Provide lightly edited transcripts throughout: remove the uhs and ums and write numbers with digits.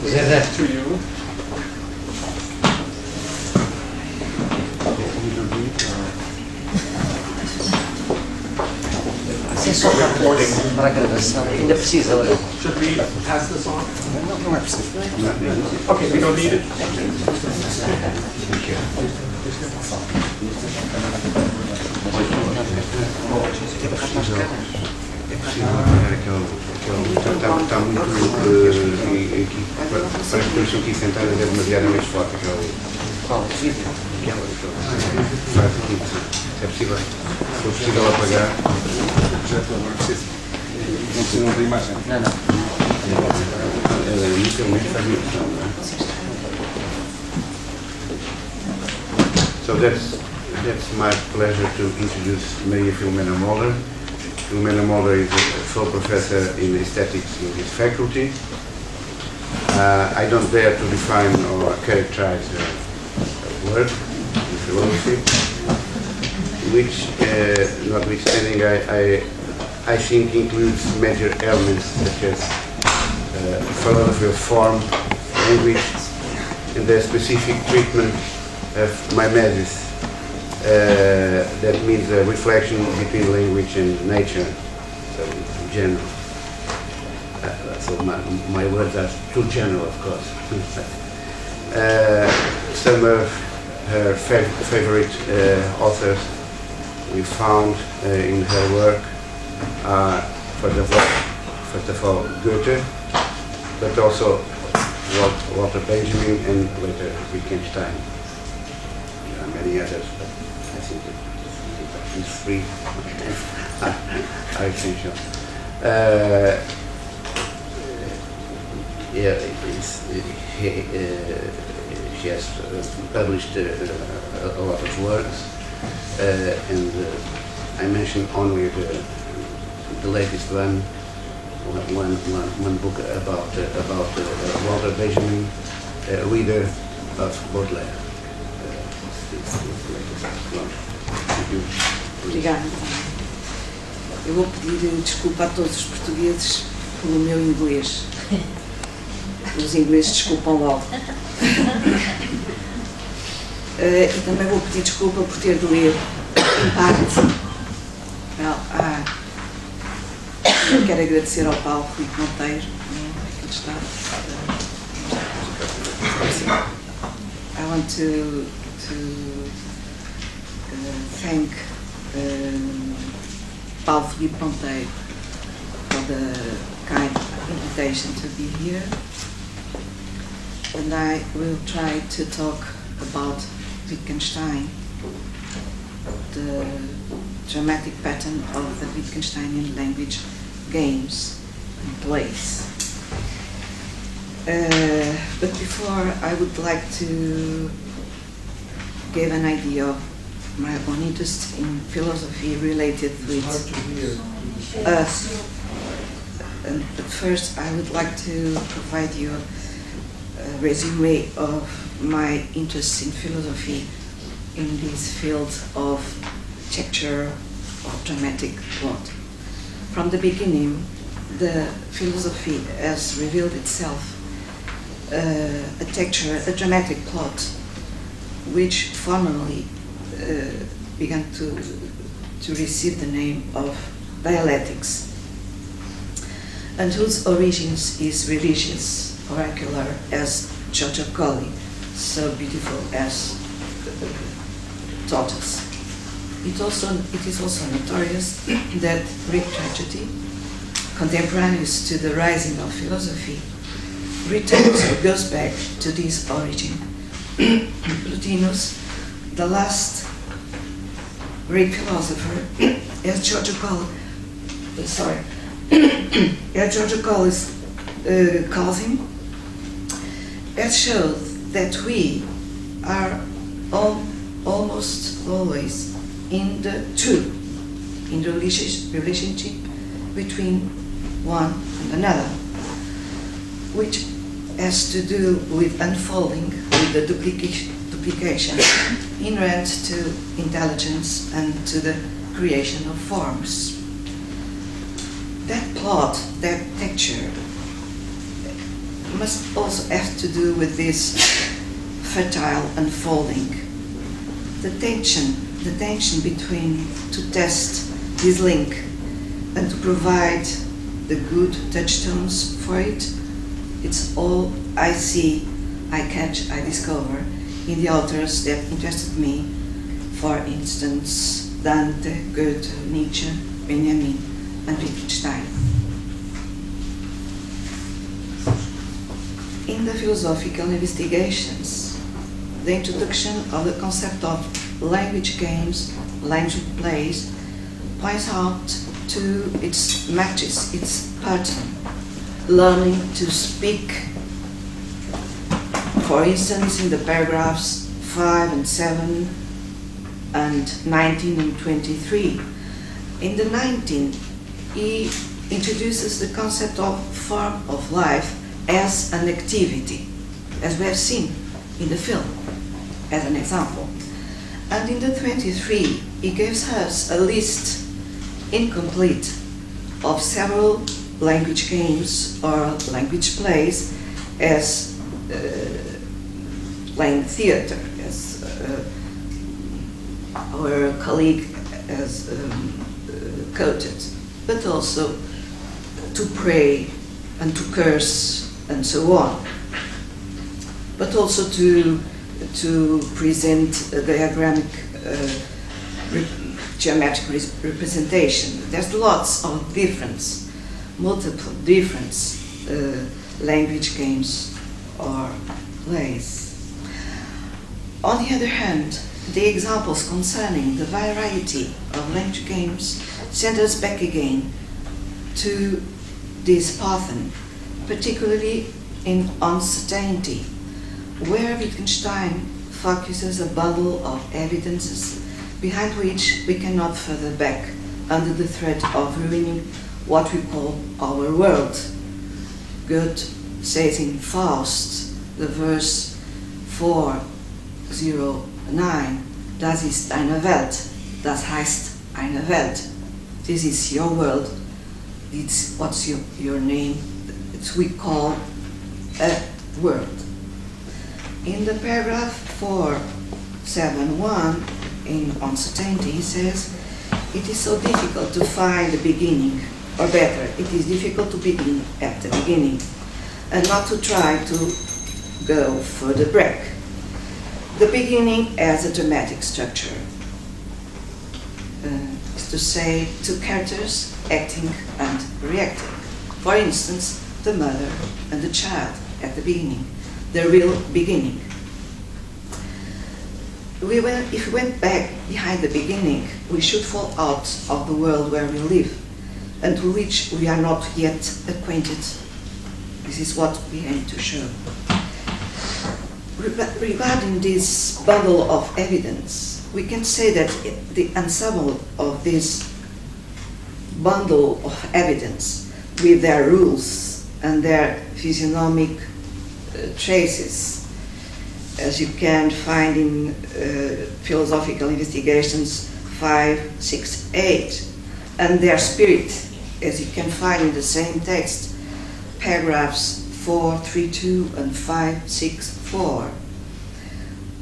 to you. Sim, só para a gravação. Ainda precisa, olha. Should we pass this on? Não é preciso. Okay, we don't need it. Está muito aqui. Parece que estão aqui sentadas, é demasiadamente forte. Qual? O vídeo? Faz aqui. Se é possível. Se for possível apagar. Não precisam de imagem. Não, não. Inicialmente faz impressão, não é? So that's my pleasure to introduce Maria Filomena Molder. Filomena Molder is a full professor in aesthetics in his faculty. I don't dare to define or characterize her work in philosophy, which, notwithstanding, I think includes major elements such as philosophy of form, language, and the specific treatment of mimesis. That means a reflection between language and nature, so in general. So my words are too general, of course. Some of her favorite authors we found in her work are, first of all, Goethe, but also Walter Benjamin and later Wittgenstein. There are many others, but I think that these three are essential. She has published a lot of works, and I mentioned only the latest one book about Walter Benjamin, reader of Baudelaire. Obrigada. Eu vou pedir desculpa a todos os portugueses pelo meu inglês. Os ingleses desculpam logo. E também vou pedir desculpa por ter de ler parte. Eu quero agradecer ao Paulo Filipe Monteiro, que está. I want to thank Paulo Filipe Monteiro for the kind invitation to be here, and I will try to talk about Wittgenstein, the dramatic pattern of the Wittgensteinian language games and plays. But before, I would like to give an idea of my own interest in philosophy related with us. But first, I would like to provide you a resume of my interest in philosophy in this field of texture or dramatic plot. From the beginning, the philosophy has revealed itself a texture, a dramatic plot, which formally began to receive the name of dialectics, and whose origins is religious, oracular, as Giorgio Colli so beautiful as taught us. It is also notorious that Greek tragedy, contemporaneous to the rising of philosophy, returns or goes back to this origin. Plotinus, the last Greek philosopher, as Giorgio Colli calls him, has showed that we are almost always in the true, in the relationship between one and another, which has to do with unfolding, with the duplication inherent to intelligence and to the creation of forms. That plot, that texture, must also have to do with this fertile unfolding. The tension between to test this link and to provide the good touchstones for it. It's all I see, I catch, I discover in the authors that interested me. For instance, Dante, Goethe, Nietzsche, Benjamin, and Wittgenstein. In the philosophical investigations, the introduction of the concept of language games, language plays, points out to its matches, its pattern, learning to speak. For instance, in the paragraphs 5 and 7 and 19 and 23. In the 19, he introduces the concept of form of life as an activity, as we have seen in the film, as an example. And in the 23, he gives us a list, incomplete, of several language games or language plays as playing theater, as our colleague has quoted, but also to pray and to curse and so on, but also to present a diagramic geometric representation. There's lots of difference, multiple different language games or plays. On the other hand, the examples concerning the variety of language games send us back again to this pattern, particularly in uncertainty, where Wittgenstein focuses a bundle of evidences behind which we cannot further back under the threat of ruining what we call our world. Goethe says in Faust, the verse 409, Das ist eine Welt, das heißt eine Welt. This is your world, it's what's your name, it's we call a world. In the paragraph 471 in Uncertainty, he says, it is so difficult to find the beginning, or better, it is difficult to begin at the beginning, and not to try to go further back. The beginning as a dramatic structure, is to say, two characters acting and reacting. For instance, the mother and the child at the beginning, the real beginning. If we went back behind the beginning, we should fall out of the world where we live and to which we are not yet acquainted. This is what we aim to show. Regarding this bundle of evidence, we can say that the ensemble of this bundle of evidence with their rules and their physiognomic traces, as you can find in Philosophical Investigations 5, 6, 8, and their spirit, as you can find in the same text, paragraphs 4, 3, 2 and 5, 6, 4.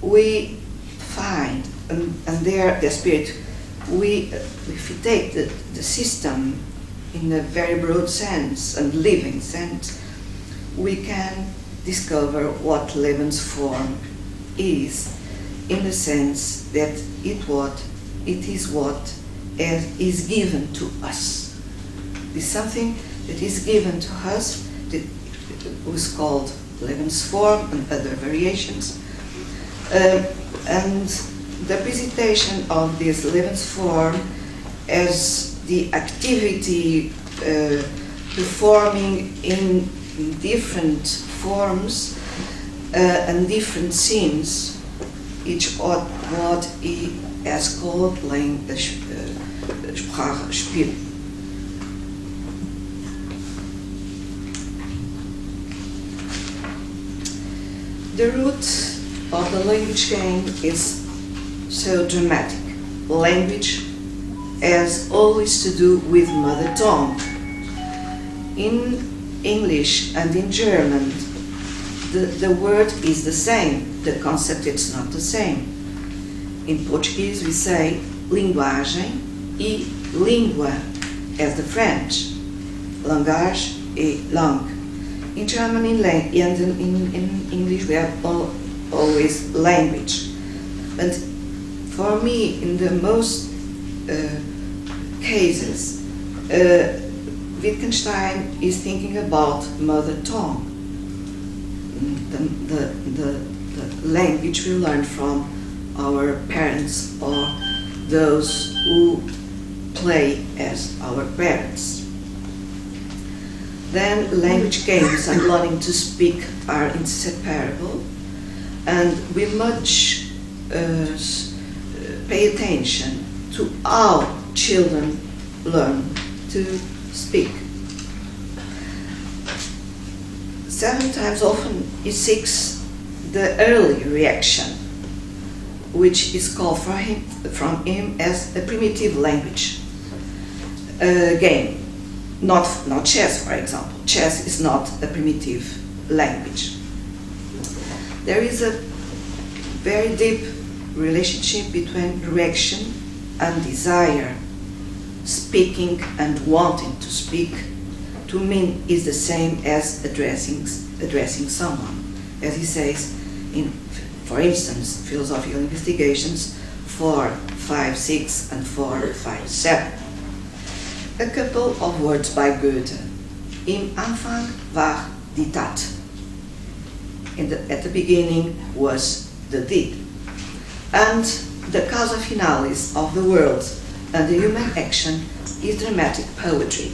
We find, and their spirit, if we take the system in a very broad sense and living sense, we can discover what Lebensform is, in the sense that it is what is given to us. It's something that is given to us that was called Lebensform and other variations. And the presentation of this Lebensform as the activity performing in different forms and different scenes, each what he has called Sprachspiel. The root of the language game is so dramatic. Language has always to do with mother tongue. In English and in German, the word is the same, the concept is not the same. In Portuguese we say linguagem e língua, as the French, langage et langue. In German and in English we have always language. But for me, in the most cases, Wittgenstein is thinking about mother tongue, the language we learn from our parents or those who play as our parents. Then language games and learning to speak are inseparable, and we much pay attention to how children learn to speak. Sometimes often he seeks the early reaction, which is called from him as a primitive language game. Not chess, for example. Chess is not a primitive language. There is a very deep relationship between reaction and desire. Speaking and wanting to speak, to me, is the same as addressing someone. As he says in, for instance, philosophical investigations 4.5.6 and 4.5.7. A couple of words by Goethe. Im Anfang war die Tat. At the beginning was the deed. And the causa finalis of the world and the human action is dramatic poetry.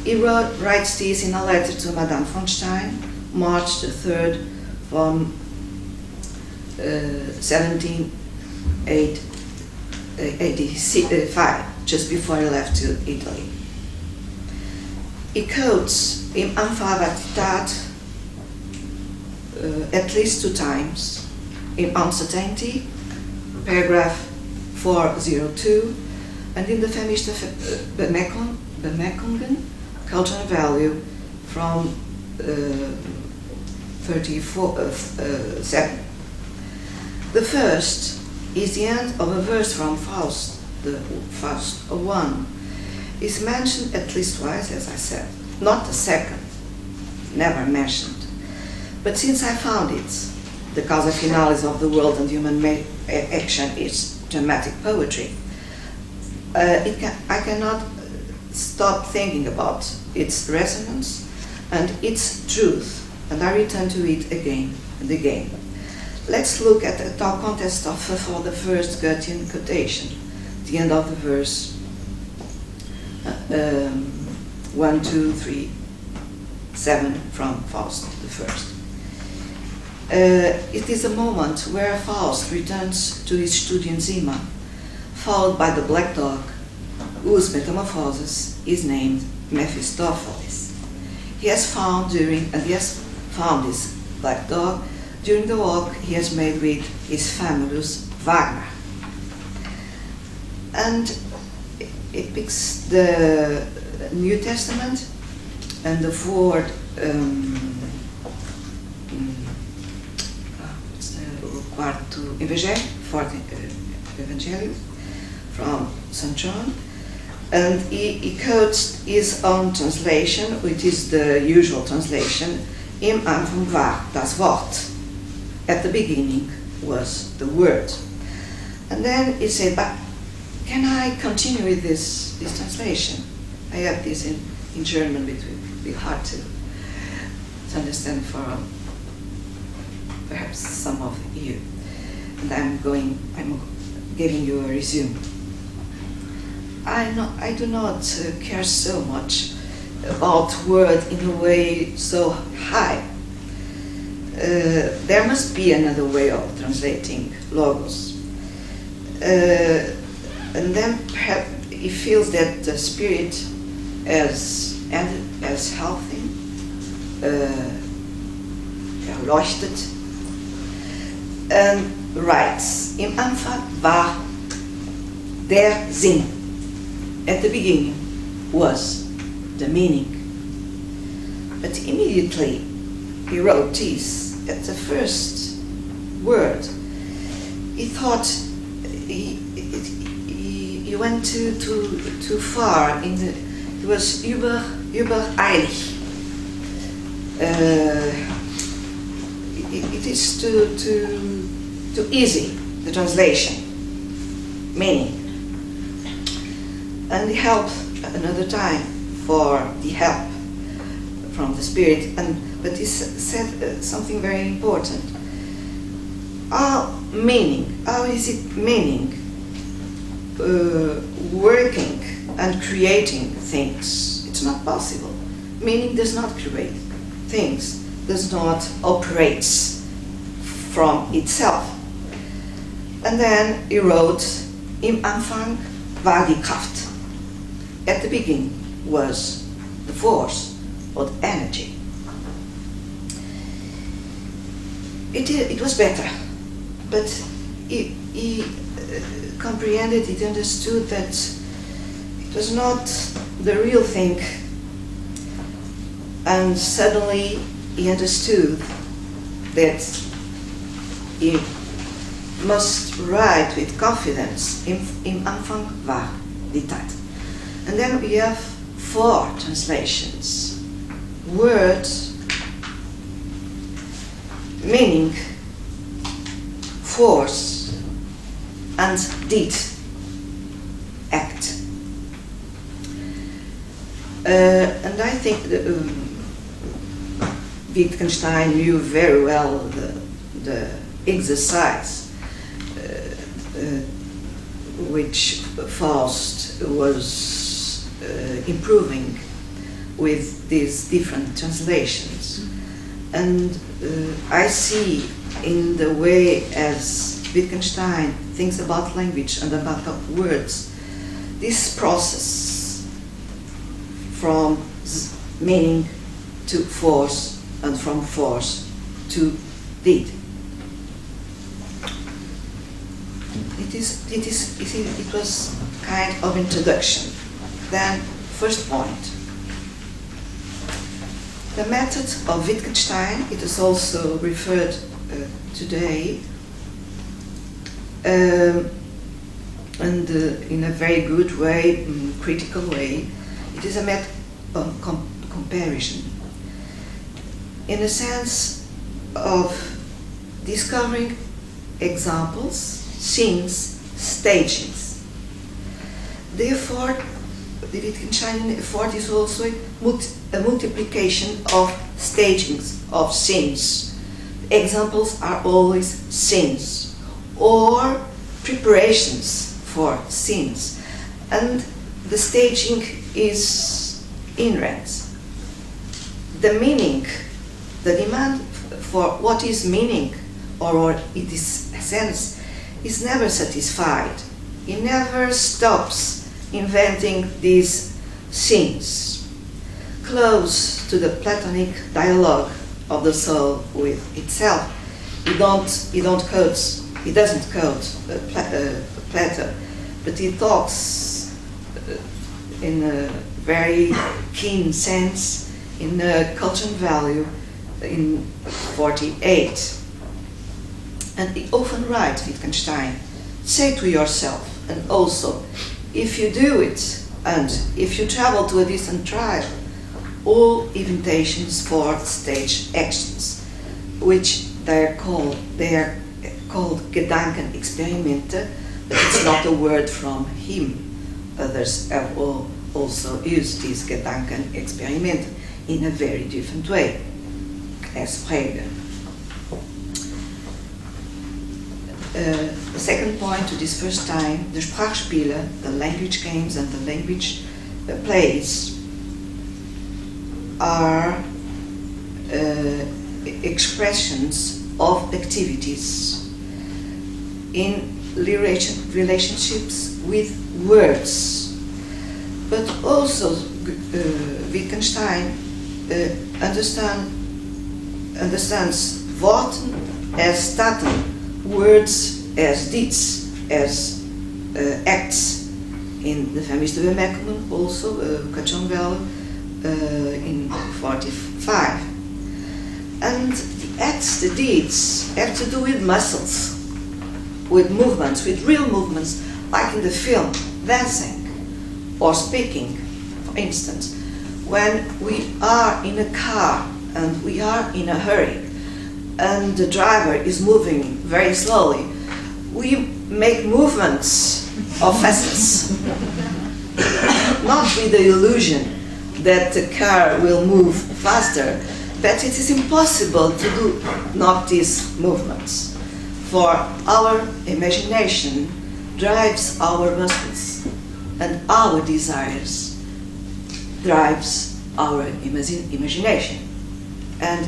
He writes this in a letter to Madame von Stein, March the 3rd from 1785, just before he left to Italy. He quotes Im Anfang war die Tat at least 2 times, in Uncertainty, paragraph 402, and in the Feminist Bemerkungen, Culture and Value, from 37. The first is the end of a verse from Faust, the Faust 1. Is mentioned at least twice, as I said. Not the second, never mentioned. But since I found it, the causa finalis of the world and human action is dramatic poetry, I cannot stop thinking about its resonance and its truth, and I return to it again and again. Let's look at the talk contest for the first Goethean quotation, the end of the verse 1, 2, 3, 7 from Faust the first. It is a moment where Faust returns to his student Zima, followed by the black dog, whose metamorphosis is named Mephistopheles. He has found this black dog during the walk he has made with his famous Wagner. And it picks the New Testament and the word quarto Evangelho, fourth Evangelho from St. John, and he quotes his own translation, which is the usual translation, Im Anfang war das Wort. At the beginning was the word. And then he said, but can I continue with this translation? I have this in German, but it will be hard to understand for perhaps some of you. And I'm giving you a resume. I do not care so much about word in a way so high. There must be another way of translating logos. And then perhaps he feels that the spirit as healthy, erleuchtet, and writes, Im Anfang war der Sinn. At the beginning was the meaning. But immediately he wrote this, at the first word, he thought he went too far. It was übereilig. It is too easy, the translation, meaning. And he helped another time for the help from the Spirit, but he said something very important. How is it meaning? Working and creating things. It's not possible. Meaning does not create things, does not operate from itself. And then he wrote, Im Anfang war die Kraft. At the beginning was the force or the energy. It was better, but he comprehended, he understood that it was not the real thing, and suddenly he understood that he must write with confidence, Im Anfang war die Tat. And then we have 4 translations. Word, meaning, force, and deed, act. And I think that, Wittgenstein knew very well the exercise which Faust was improving with these different translations. And I see in the way as Wittgenstein thinks about language and about words, this process from meaning to force and from force to deed. It was kind of introduction. Then, first point. The method of Wittgenstein, it is also referred today, and in a very good way, critical way. It is a method of comparison, in a sense of discovering examples, scenes, stagings. Therefore, the Wittgensteinian effort is also a multiplication of stagings, of scenes. Examples are always scenes or preparations for scenes, and the staging is inherent. The meaning, the demand for what is meaning or its sense is never satisfied. It never stops inventing these scenes, close to the Platonic dialogue of the soul with itself. He doesn't quote Plato, but he talks in a very keen sense in culture and value in 48. And he often writes, Wittgenstein, say to yourself, and also, if you do it, and if you travel to a distant tribe, all invitations for stage actions, which they are called Gedankenexperimente, but it's not a word from him. Others have also used this Gedankenexperiment in a very different way, as Frege. The second point to this first time, the Sprachspiele, the language games and the language plays are expressions of activities in relationships with words. But also Wittgenstein understands Worten as Taten, words as deeds, as acts. In the Vermischte Bemerkungen, also Kachonvel in 45. And the acts, the deeds, have to do with muscles, with movements, with real movements, like in the film, dancing or speaking, for instance. When we are in a car and we are in a hurry and the driver is moving very slowly, we make movements of fastness, not with the illusion that the car will move faster, but it is impossible to do not these movements, for our imagination drives our muscles and our desires drives our imagination. And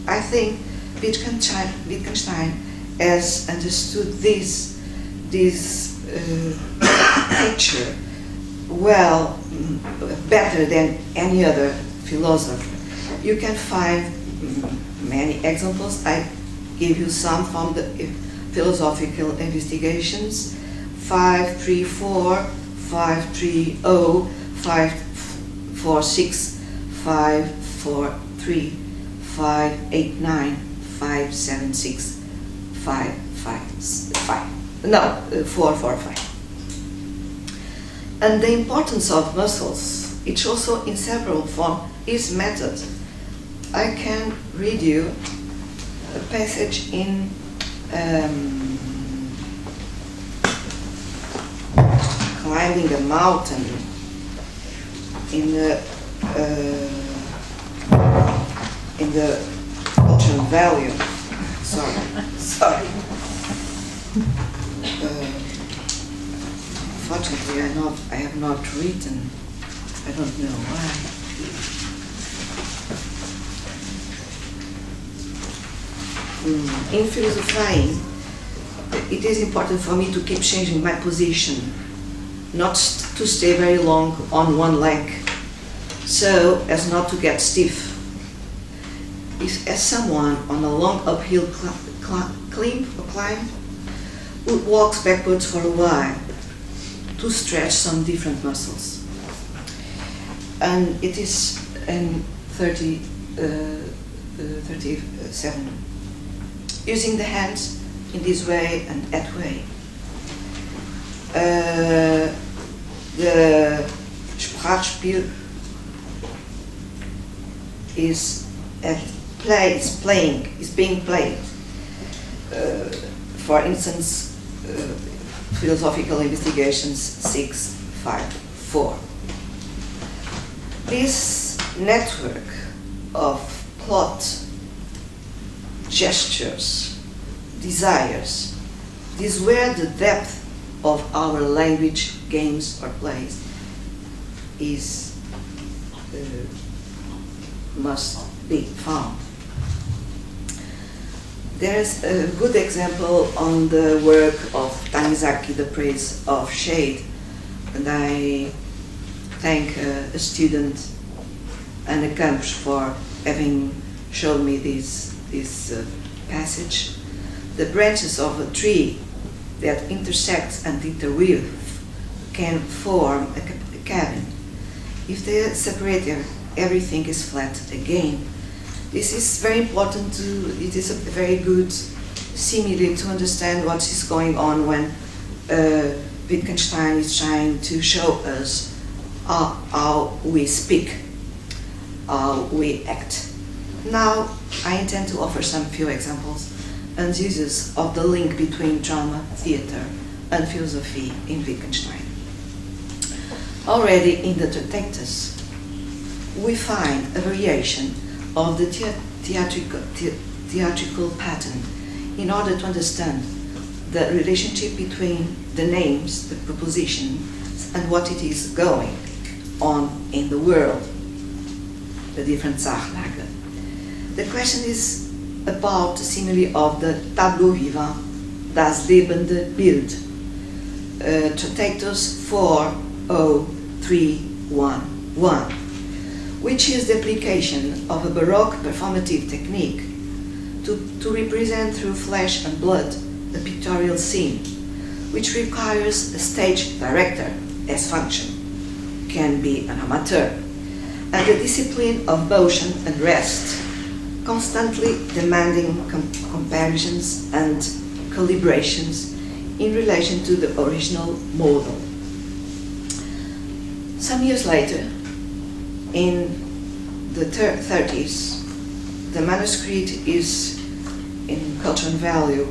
I think Wittgenstein has understood this picture well, better than any other philosopher. You can find many examples. I give you some from the philosophical investigations: 534, 530, 546, 543, 589, 576, 445. And the importance of muscles, it's also inseparable from his method. I can read you a passage in climbing a mountain in the Ocean Valley. Sorry. Fortunately, I have not written. I don't know why. In philosophizing, it is important for me to keep changing my position, not to stay very long on one leg, so as not to get stiff. If as someone on a long uphill climb walks backwards for a while to stretch some different muscles. And it is in 37. Using the hands in this way and that way. The Sprachspiel is being played. For instance, Philosophical Investigations 654. This network of plot, gestures, desires, this is where the depth of our language, games or plays is must be found. There is a good example on the work of Tanizaki, The Praise of Shade, and I thank a student, Anna Campos, for having shown me this passage. The branches of a tree that intersect and interweave can form a cabin. If they are separated, everything is flat again. This is very important it is a very good simile to understand what is going on when Wittgenstein is trying to show us how we speak, how we act. Now, I intend to offer some few examples and uses of the link between drama, theater, and philosophy in Wittgenstein. Already in the Tractatus, we find a variation of the theatrical pattern in order to understand the relationship between the names, the propositions, and what it is going on in the world, the different Sachlage. The question is about the simile of the tableau vivant, das lebende Bild, Tractatus 40311, which is the application of a Baroque performative technique to represent through flesh and blood a pictorial scene, which requires a stage director as function, can be an amateur, and the discipline of motion and rest, constantly demanding comparisons and calibrations in relation to the original model. Some years later, in the 30s, the manuscript is in culture and value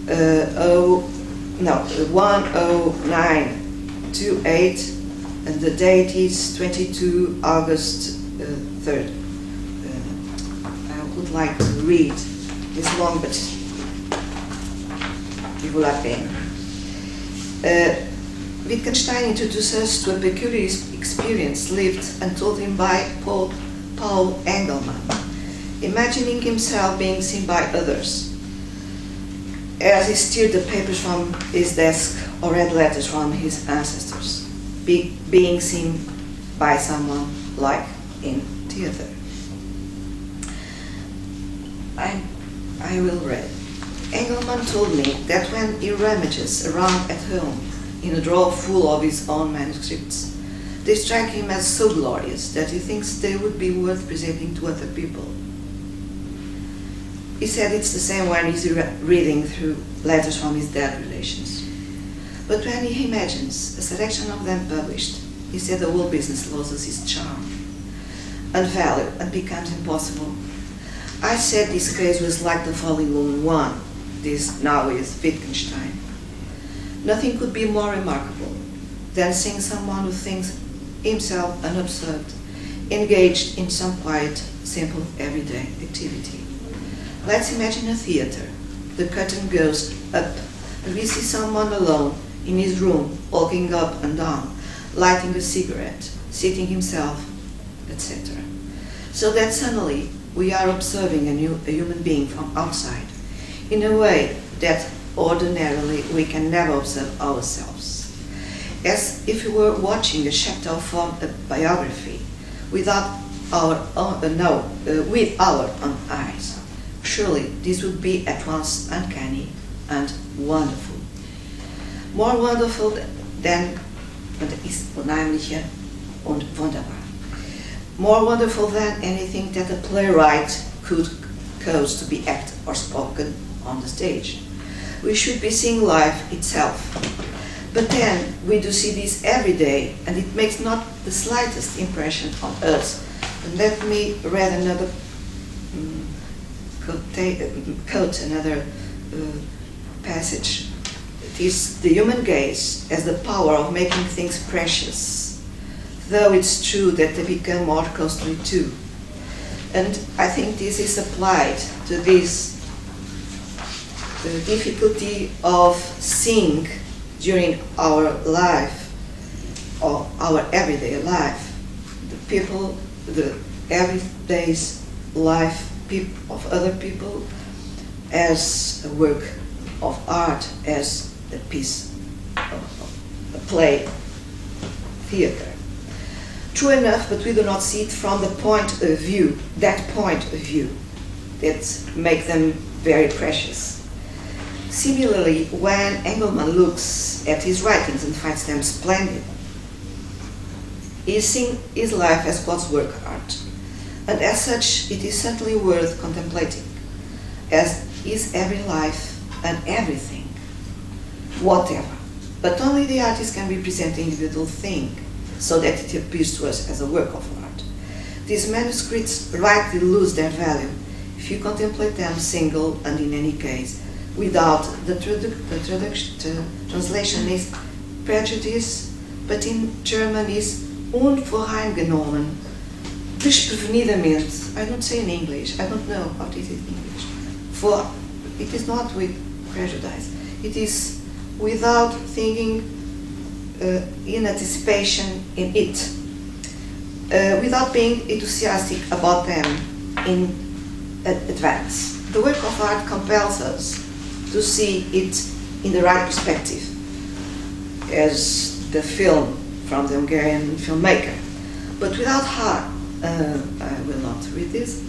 10928, and the date is 22 August 3rd. I would like to read. It's long, but it will happen. Wittgenstein introduces us to a peculiar experience lived and told him by Paul Engelman, imagining himself being seen by others, as he steered the papers from his desk or read letters from his ancestors, being seen by someone like in theater. I will read. Engelman told me that when he rummages around at home in a drawer full of his own manuscripts, they strike him as so glorious that he thinks they would be worth presenting to other people. He said it's the same when he's reading through letters from his dead relations. But when he imagines a selection of them published, he said the whole business loses its charm and value and becomes impossible. I said this case was like the Falling Woman one, this now is Wittgenstein. Nothing could be more remarkable than seeing someone who thinks himself an absurd, engaged in some quiet, simple, everyday activity. Let's imagine a theater. The curtain goes up, and we see someone alone in his room, walking up and down, lighting a cigarette, seating himself, etc. So that suddenly we are observing a human being from outside, in a way that ordinarily we can never observe ourselves, as if we were watching a chapter from a biography without with our own eyes. Surely this would be at once uncanny and wonderful. More wonderful than, und ist unheimlicher und wunderbar. More wonderful than anything that a playwright could cause to be acted or spoken on the stage. We should be seeing life itself. But then we do see this every day, and it makes not the slightest impression on us. And let me read another quote, another passage. It is the human gaze as the power of making things precious, though it's true that they become more costly too. And I think this is applied to this the difficulty of seeing during our life, or our everyday life, the people, the everyday life of other people as a work of art, as a piece of a play, theater. True enough, but we do not see it from the point of view, that make them very precious. Similarly, when Engelman looks at his writings and finds them splendid, he is seeing his life as God's work art, and as such it is certainly worth contemplating, as is every life and everything, whatever. But only the artist can represent the individual thing, so that it appears to us as a work of art. These manuscripts rightly lose their value if you contemplate them single, and in any case, without the translation is prejudice, but in German is unvoreingenommen, desprevenidamente. I don't say in English, I don't know how it is in English. For it is not with prejudice, it is without thinking in anticipation in it, without being enthusiastic about them in advance. The work of art compels us to see it in the right perspective, as the film from the Hungarian filmmaker. But without heart, I will not read this,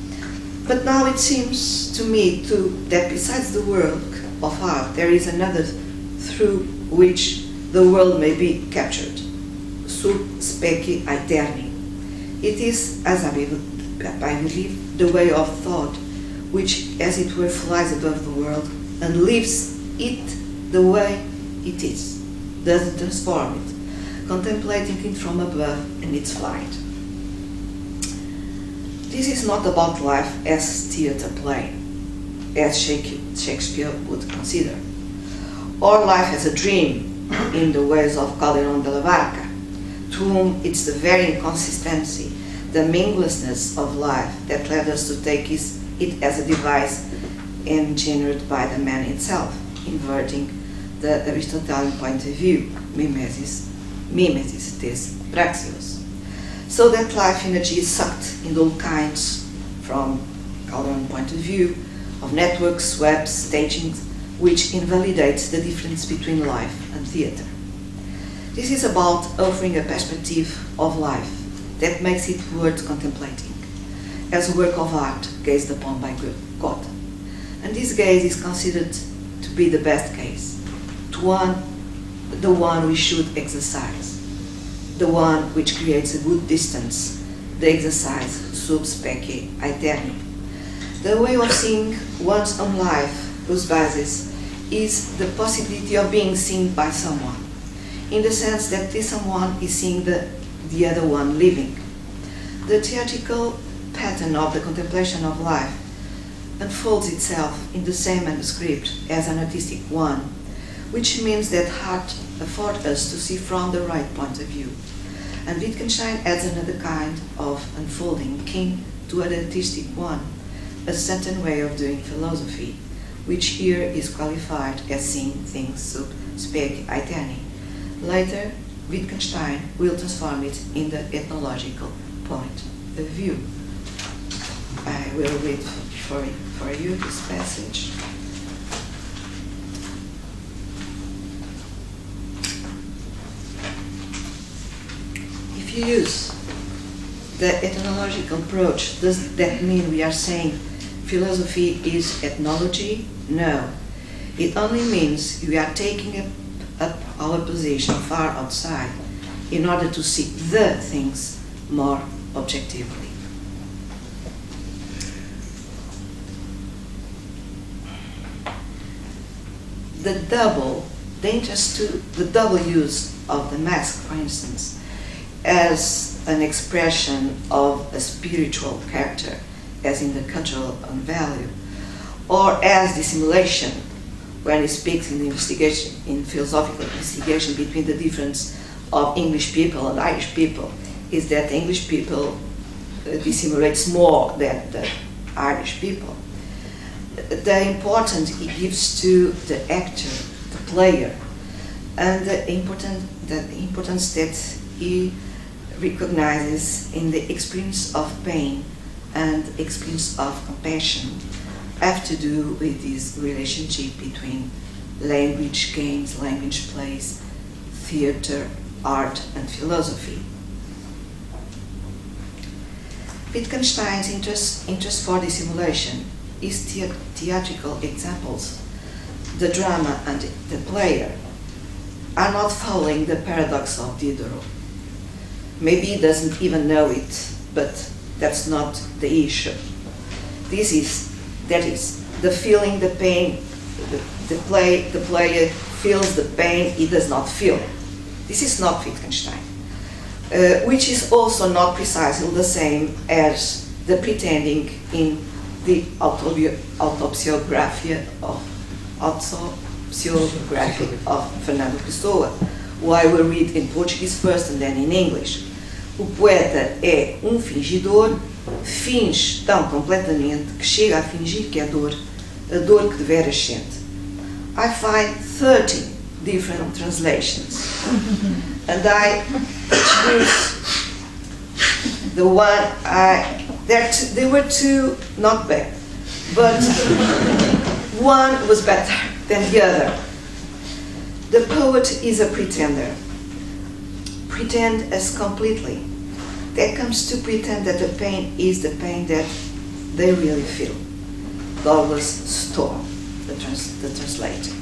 but now it seems to me too that besides the work of art, there is another through which the world may be captured, sub specie aeterni. It is, as I believe, the way of thought which as it were flies above the world and leaves it the way it is, doesn't transform it, contemplating it from above in its flight. This is not about life as theatre play, as Shakespeare would consider, or life as a dream in the ways of Calderon de la Barca, to whom it's the very inconsistency, the meaninglessness of life that led us to take it as a device engineered by the man himself, inverting the Aristotelian point of view, mimesis tes praxios. So that life energy is sucked in all kinds, from Calderon's point of view, of networks, webs, stagings, which invalidates the difference between life and theatre. This is about offering a perspective of life that makes it worth contemplating, as a work of art gazed upon by God. And this gaze is considered to be the best gaze, the one we should exercise, the one which creates a good distance, the exercise sub specie aeterni, the way of seeing one's own life whose basis is the possibility of being seen by someone, in the sense that this someone is seeing the other one living. The theatrical pattern of the contemplation of life unfolds itself in the same manuscript as an artistic one, which means that art affords us to see from the right point of view. And Wittgenstein adds another kind of unfolding kin to an artistic one, a certain way of doing philosophy, which here is qualified as seeing things sub specie aeterni. Later, Wittgenstein will transform it in the ethnological point of view. I will read for you this passage. If you use the ethnological approach, does that mean we are saying philosophy is ethnology? No. It only means we are taking up our position far outside in order to see the things more objectively. The double use of the mask, for instance, as an expression of a spiritual character, as in the cultural value, or as dissimulation, when he speaks in the investigation, in philosophical investigation between the difference of English people and Irish people, is that English people dissimulates more than the Irish people. The importance he gives to the actor, the player, and the importance that he recognizes in the experience of pain and experience of compassion have to do with this relationship between language games, language plays, theater, art, and philosophy. Wittgenstein's interest for dissimulation is theatrical examples. The drama and the player are not following the paradox of Diderot. Maybe he doesn't even know it, but that's not the issue. That is, the feeling, the pain, the player feels the pain he does not feel. This is not Wittgenstein, which is also not precisely the same as the pretending in the autobiography of Fernando Pessoa, who I will read in Portuguese first and then in English. O poeta é fingidor, finge tão completamente que chega a fingir que é dor, a dor que deveras sente. I find 13 different translations, and I choose the one there were two not bad, but one was better than the other. The poet is a pretender. Pretend as completely. That comes to pretend that the pain is the pain that they really feel. Douglas Storm, the translator.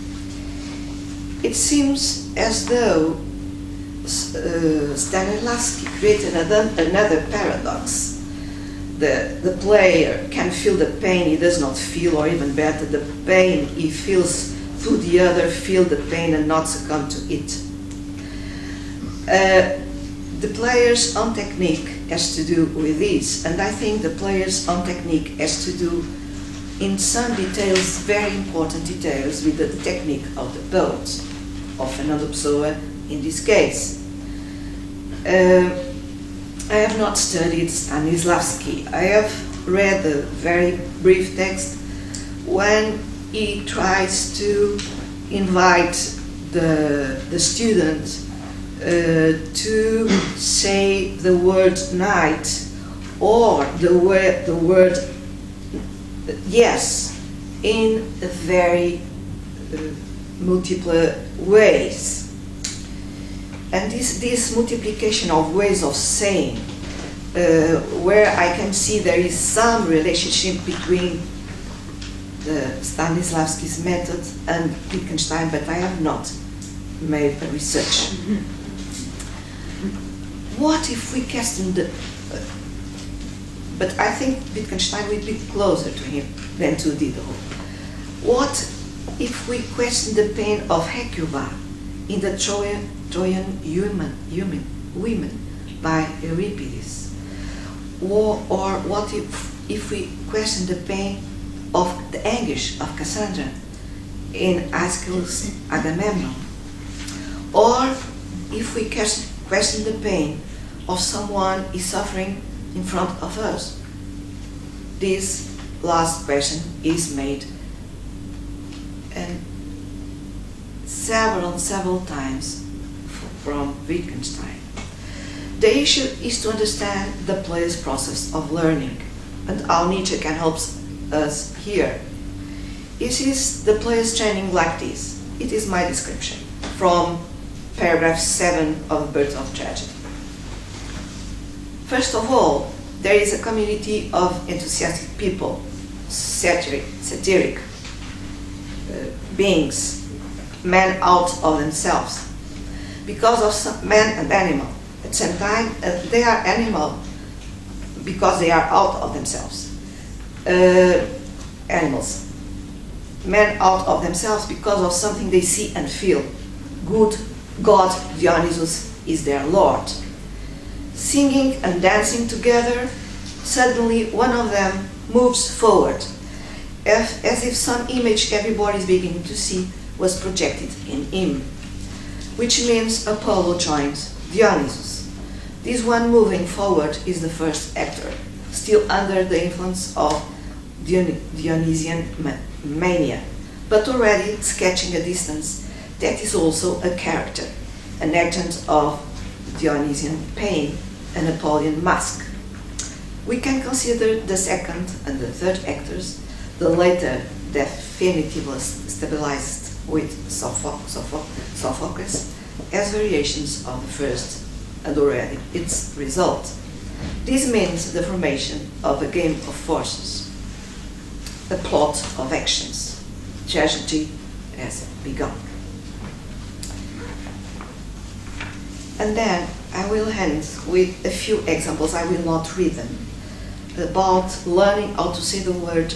It seems as though Stanislavski created another paradox, the player can feel the pain he does not feel, or even better, the pain he feels through the other, feel the pain and not succumb to it. The player's own technique has to do with this, and I think the player's own technique has to do in some details, very important details, with the technique of the poet, of Fernando Pessoa in this case. I have not studied Stanislavski. I have read a very brief text when he tries to invite the student to say the word night or the word yes in very multiple ways. And this multiplication of ways of saying, where I can see there is some relationship between Stanislavski's method and Wittgenstein, but I have not made a research. What if we question the... but I think Wittgenstein would be closer to him than to Diderot. What if we question the pain of Hecuba in the Trojan women by Euripides? Or what if we question the pain of the anguish of Cassandra in Aeschylus' Agamemnon? Or if we question the pain of someone is suffering in front of us? This last question is made and several times from Wittgenstein. The issue is to understand the player's process of learning and how Nietzsche can help us here. It is the player's training like this. It is my description from paragraph 7 of Birth of Tragedy. First of all, there is a community of enthusiastic people, satiric beings, men out of themselves. Because of some man and animal. At the same time, they are animal because they are out of themselves. Animals. Men out of themselves because of something they see and feel. Good God Dionysus is their Lord. Singing and dancing together, suddenly one of them moves forward, as if some image everybody is beginning to see was projected in him, which means Apollo joins Dionysus. This one moving forward is the first actor, still under the influence of Dionysian mania, but already sketching a distance that is also a character, an agent of Dionysian pain, an Apollyon mask. We can consider the second and the third actors, the later definitively stabilized with Sophocles, as variations of the first, and already its result. This means the formation of a game of forces, a plot of actions. Tragedy has begun. And then I will end with a few examples, I will not read them, about learning how to say the word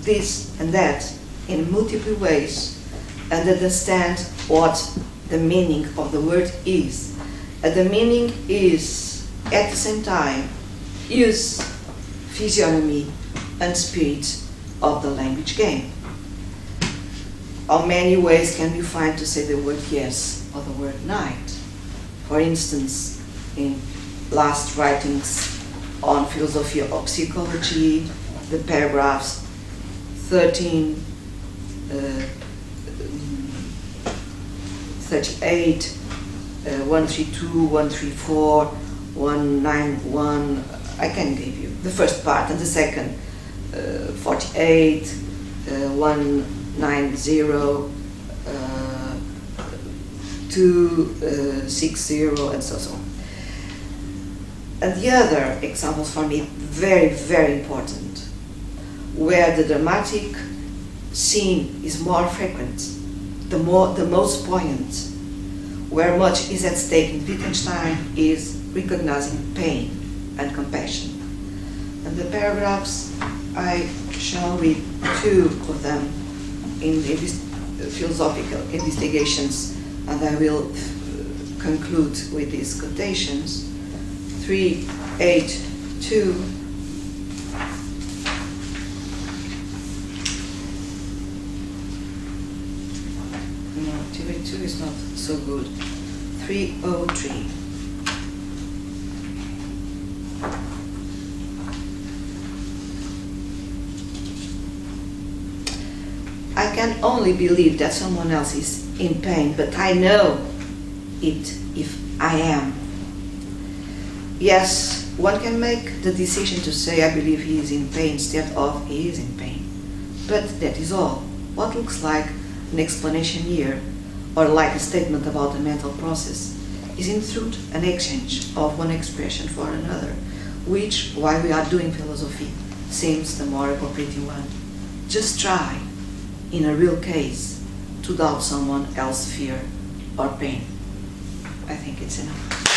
this and that in multiple ways and understand what the meaning of the word is. And the meaning is, at the same time, use, physiognomy, and spirit of the language game. How many ways can we find to say the word yes or the word night? For instance, in last writings on philosophy of psychology, the paragraphs 13, 38, 132, 134, 191, I can give you the first part, and the second, 48, 190, 260, and so on. And the other examples for me, very, very important, where the dramatic scene is more frequent, the most poignant, where much is at stake in Wittgenstein, is recognizing pain. and compassion. And the paragraphs, I shall read two of them in philosophical investigations, and I will conclude with these quotations. 382. No, 282 is not so good. 303. I can only believe that someone else is in pain, but I know it if I am. Yes, one can make the decision to say I believe he is in pain instead of he is in pain. But that is all. What looks like an explanation here, or like a statement about a mental process, is in truth an exchange of one expression for another, which, while we are doing philosophy, seems the more appropriate one. Just try, in a real case, to doubt someone else's fear or pain. I think it's enough.